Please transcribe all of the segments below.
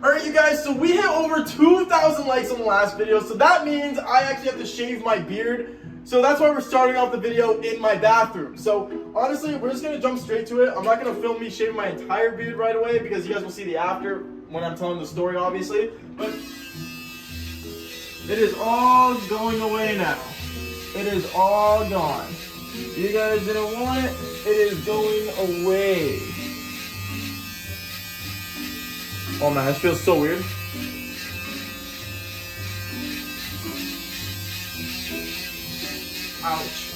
Alright, you guys, so we hit over 2,000 likes on the last video, so that means I actually have to shave my beard. So that's why we're starting off the video in my bathroom. So honestly, we're just gonna jump straight to it. I'm not gonna film me shaving my entire beard right away because you guys will see the after when I'm telling the story, obviously. But it is all going away now. It is all gone. You guys didn't want it. It is going away. Oh man, this feels so weird. Ouch.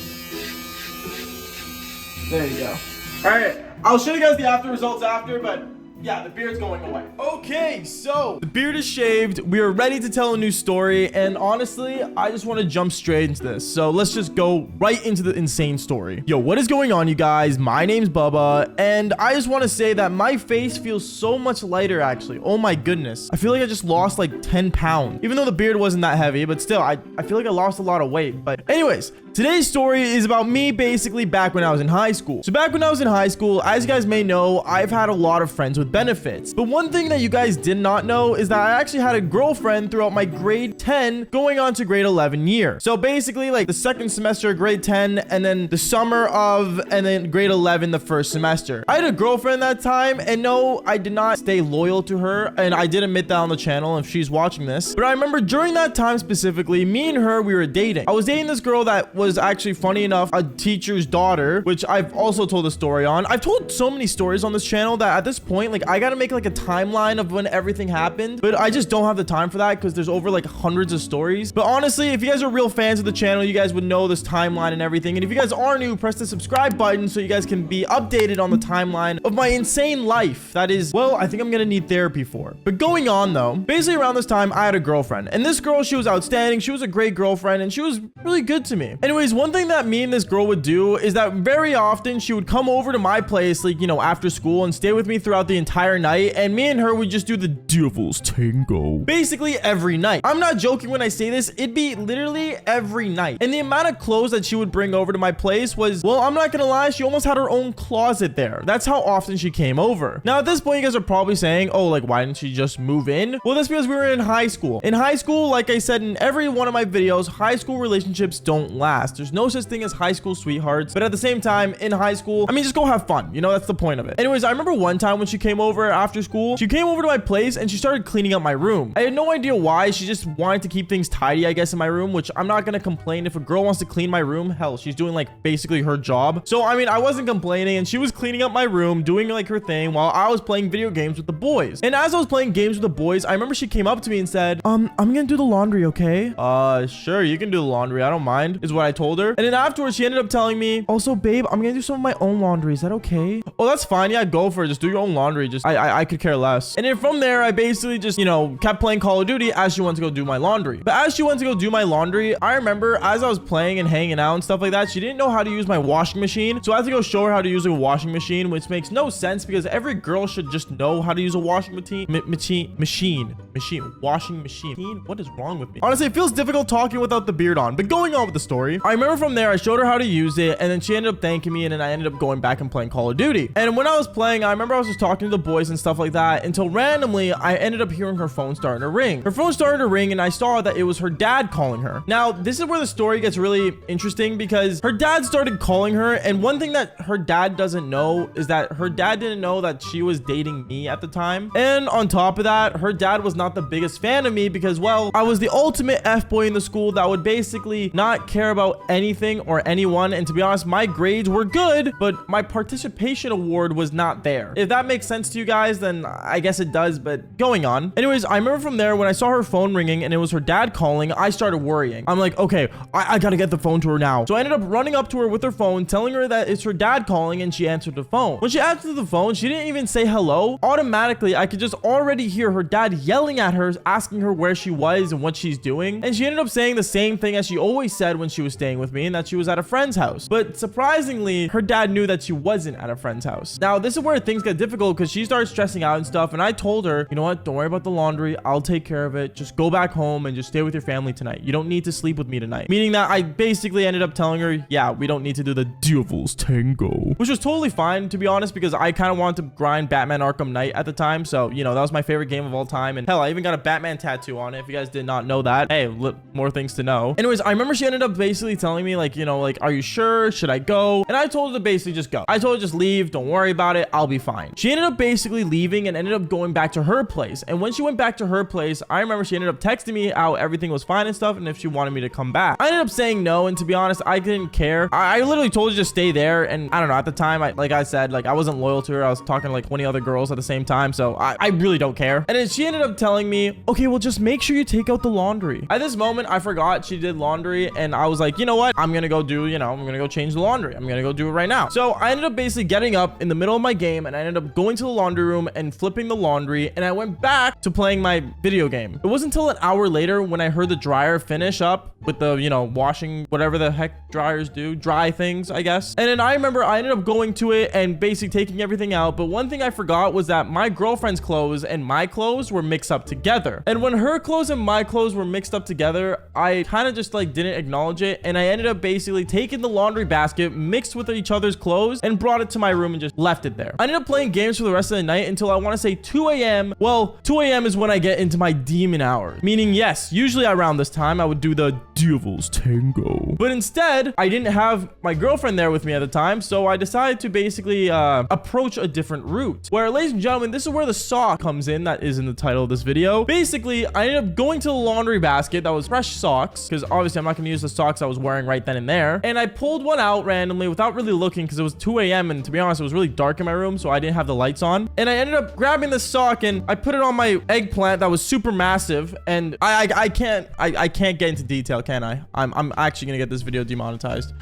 There you go. Alright, I'll show you guys the after results after, but yeah, the beard's going away. Okay, so the beard is shaved. We are ready to tell a new story. And honestly, I just want to jump straight into this. So let's just go right into the insane story. Yo, what is going on, you guys? My name's Bubba. And I just want to say that my face feels so much lighter, actually. Oh my goodness. I feel like I just lost like 10 pounds. Even though the beard wasn't that heavy, but still, I feel like I lost a lot of weight. But anyways, today's story is about me basically back when I was in high school. So back when I was in high school, as you guys may know, I've had a lot of friends with benefits. But one thing that you guys did not know is that I actually had a girlfriend throughout my grade 10 going on to grade 11 year. So basically like the second semester of grade 10 and then the summer of and then grade 11 the first semester. I had a girlfriend that time, and no, I did not stay loyal to her, and I did admit that on the channel if she's watching this. But I remember during that time specifically, me and her, we were dating. I was dating this girl that was actually, funny enough, a teacher's daughter, which I've also told a story on. I've told so many stories on this channel that at this point, like, I gotta make like a timeline of when everything happened, but I just don't have the time for that because there's over like hundreds of stories. But honestly, if you guys are real fans of the channel, you guys would know this timeline and everything. And if you guys are new, press the subscribe button so you guys can be updated on the timeline of my insane life. That is, well, I think I'm gonna need therapy for. But going on though, basically around this time, I had a girlfriend, and this girl, she was outstanding. She was a great girlfriend, and she was really good to me. Anyways, one thing that me and this girl would do is that very often she would come over to my place, like, you know, after school and stay with me throughout the entire night. And me and her would just do the devil's tango basically every night. I'm not joking when I say this. It'd be literally every night. And the amount of clothes that she would bring over to my place was, well, I'm not gonna lie, she almost had her own closet there. That's how often she came over. Now at this point, you guys are probably saying, oh, like, why didn't she just move in? Well, that's because we were in high school. In high school, like I said in every one of my videos, high school relationships don't last. There's no such thing as high school sweethearts. But at the same time, in high school, I mean, just go have fun. You know, that's the point of it. Anyways, I remember one time when she came over after school, she came over to my place and she started cleaning up my room. I had no idea why. She just wanted to keep things tidy, I guess, in my room, which I'm not gonna complain. If a girl wants to clean my room, hell, she's doing like basically her job. So I mean, I wasn't complaining, and she was cleaning up my room, doing like her thing while I was playing video games with the boys. And as I was playing games with the boys, I remember she came up to me and said, I'm gonna do the laundry, okay? Sure, you can do the laundry, I don't mind, is what I told her. And then afterwards, she ended up telling me, also, babe, I'm gonna do some of my own laundry. Is that okay? Oh, that's fine. Yeah, go for it. Just do your own laundry. Just I could care less. And then from there, I basically just, you know, kept playing Call of Duty as she went to go do my laundry. But as she went to go do my laundry, I remember as I was playing and hanging out and stuff like that, she didn't know how to use my washing machine. So I had to go show her how to use a washing machine, which makes no sense because every girl should just know how to use a washing machine. Washing machine. What is wrong with me? Honestly, it feels difficult talking without the beard on. But going on with the story, I remember from there, I showed her how to use it, and then she ended up thanking me, and then I ended up going back and playing Call of Duty. And when I was playing, I remember I was just talking to the boys and stuff like that until randomly I ended up hearing her phone starting to ring. Her phone started to ring, and I saw that it was her dad calling her. Now, this is where the story gets really interesting because her dad started calling her, and one thing that her dad doesn't know is that her dad didn't know that she was dating me at the time. And on top of that, her dad was not the biggest fan of me because, well, I was the ultimate F-boy in the school that would basically not care about anything or anyone. And to be honest, my grades were good, but my participation award was not there. If that makes sense to you guys, then I guess it does, but going on. Anyways, I remember from there when I saw her phone ringing and it was her dad calling, I started worrying. I'm like, okay, I gotta get the phone to her now. So I ended up running up to her with her phone, telling her that it's her dad calling, and she answered the phone. When she answered the phone, she didn't even say hello. Automatically, I could just already hear her dad yelling at her, asking her where she was and what she's doing. And she ended up saying the same thing as she always said when she was staying with me, and that she was at a friend's house. But surprisingly, her dad knew that she wasn't at a friend's house. Now, this is where things get difficult because she started stressing out and stuff. And I told her, you know what? Don't worry about the laundry. I'll take care of it. Just go back home and just stay with your family tonight. You don't need to sleep with me tonight. Meaning that I basically ended up telling her, yeah, we don't need to do the Devil's Tango, which was totally fine, to be honest, because I kind of wanted to grind Batman Arkham Knight at the time. So, you know, that was my favorite game of all time. And hell, I even got a Batman tattoo on it. If you guys did not know that, hey, more things to know. Anyways, I remember she ended up basically telling me, like, you know, like, are you sure? Should I go? And I told her to basically just go. I told her just leave. Don't worry about it. I'll be fine. She ended up basically leaving and ended up going back to her place. And when she went back to her place, I remember she ended up texting me how everything was fine and stuff, and if she wanted me to come back. I ended up saying no, and to be honest, I didn't care. I literally told her to just stay there, and I don't know, at the time, like I said, like, I wasn't loyal to her. I was talking to like 20 other girls at the same time, so I really don't care. And then she ended up telling me, okay, well, just make sure you take out the laundry. At this moment, I forgot she did laundry, and I was like, you know what? I'm gonna go do, you know, I'm gonna go change the laundry. I'm gonna go do it right now. So I ended up basically getting up in the middle of my game, and I ended up going to the laundry room and flipping the laundry, and I went back to playing my video game. It wasn't until an hour later when I heard the dryer finish up with the, you know, washing, whatever the heck dryers do, dry things, I guess. And then I remember I ended up going to it and basically taking everything out. But one thing I forgot was that my girlfriend's clothes and my clothes were mixed up together. And when her clothes and my clothes were mixed up together, I kind of just like didn't acknowledge it. And I ended up basically taking the laundry basket mixed with each other's clothes and brought it to my room and just left it there. I ended up playing games for the rest of the night until I want to say 2 a.m. Well, 2 a.m. is when I get into my demon hours. Meaning, yes, usually around this time, I would do the Devil's Tango. But instead, I didn't have my girlfriend there with me at the time, so I decided to basically approach a different route. Where, ladies and gentlemen, this is where the sock comes in that is in the title of this video. Basically, I ended up going to the laundry basket that was fresh socks, because obviously I'm not going to use the socks I was wearing right then and there. And I pulled one out randomly without really looking, because it was 2 a.m. and to be honest, it was really dark in my room, so I didn't have the lights on. And I ended up grabbing the sock and I put it on my eggplant that was super massive. And I can't get into detail, can I? I'm actually gonna get this video demonetized.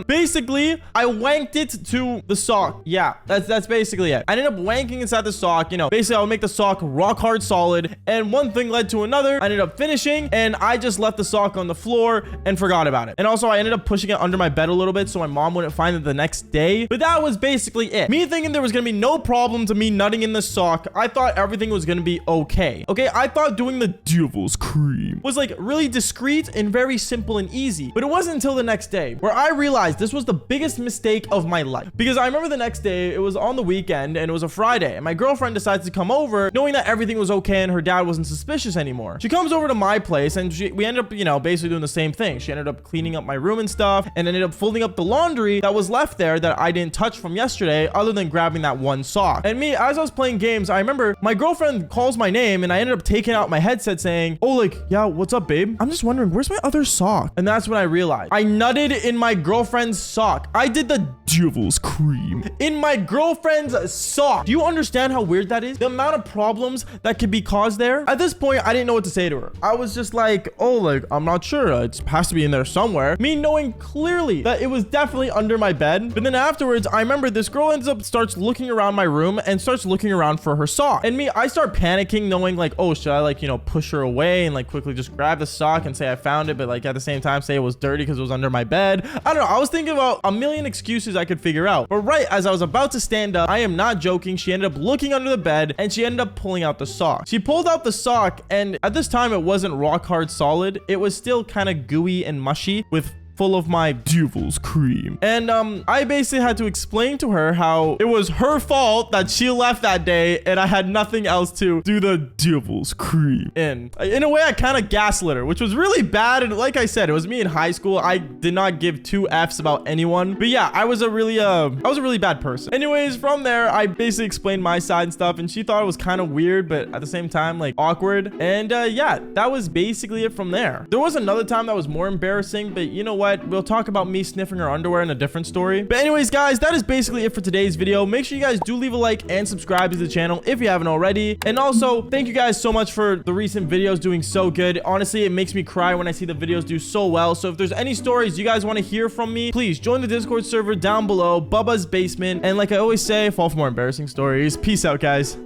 Basically, I wanked it to the sock. Yeah, that's basically it. I ended up wanking inside the sock. You know, basically I would make the sock rock hard solid, and one thing led to another. I ended up finishing, and I just left the sock on the floor and forgot about it. And also, I ended up pushing it under my bed a little bit so my mom wouldn't find it the next day. But that was basically it. Me thinking there was gonna be no problem to me nutting in the sock. I thought everything was gonna be okay. Okay, I thought doing the Devil's Cream was like really discreet and very simple and easy. But it wasn't until the next day where I realized this was the biggest mistake of my life. Because I remember the next day, it was on the weekend and it was a Friday, and my girlfriend decides to come over knowing that everything was okay and her dad wasn't suspicious anymore. She comes over to my place and we ended up, you know, basically doing the same thing. She ended up cleaning up my room and stuff and ended up folding up the laundry that was left there that I didn't touch from yesterday, other than grabbing that one sock. And me, as I was playing games, I remember my girlfriend calls my name and I ended up taking out my headset saying, oh, like, yeah, what's up, babe? I'm just wondering, where's my other sock? And that's when I realized I nutted in my girlfriend's sock. I did the Devil's Cream in my girlfriend's sock. Do you understand how weird that is? The amount of problems that could be caused there. At this point, I didn't know what to say to her. I was just like, oh, like, I'm not sure. It has to be in there somewhere. Me knowing clearly that it was definitely under my bed. But then afterwards, I remember this girl starts looking around my room and starts looking around for her sock. And me, I start panicking, knowing like, oh, should I like, you know, push her away and like quickly just grab the sock and say I found it, but like at the same time say it was dirty because it was under my bed. I don't know. I was thinking about a million excuses I could figure out. But right as I was about to stand up, I am not joking, she ended up looking under the bed and she ended up pulling out the sock. She pulled out the sock, and at this time it wasn't rock hard solid. It was still kind of gooey and mushy with full of my Devil's Cream. And I basically had to explain to her how it was her fault that she left that day and I had nothing else to do the Devil's Cream in. In a way, I kind of gaslit her, which was really bad. And like I said, it was me in high school. I did not give two F's about anyone. But yeah, I was a really bad person. Anyways, from there, I basically explained my side and stuff, and she thought it was kind of weird, but at the same time, like awkward. And yeah, that was basically it from there. There was another time that was more embarrassing, but you know what? We'll talk about me sniffing her underwear in a different story. But anyways, guys, that is basically it for today's video. Make sure you guys do leave a like and subscribe to the channel if you haven't already. And also, thank you guys so much for the recent videos doing so good. Honestly, it makes me cry when I see the videos do so well. So if there's any stories you guys want to hear from me, please join the Discord server down below, Bubba's Basement. And like I always say, fall for more embarrassing stories. Peace out, guys.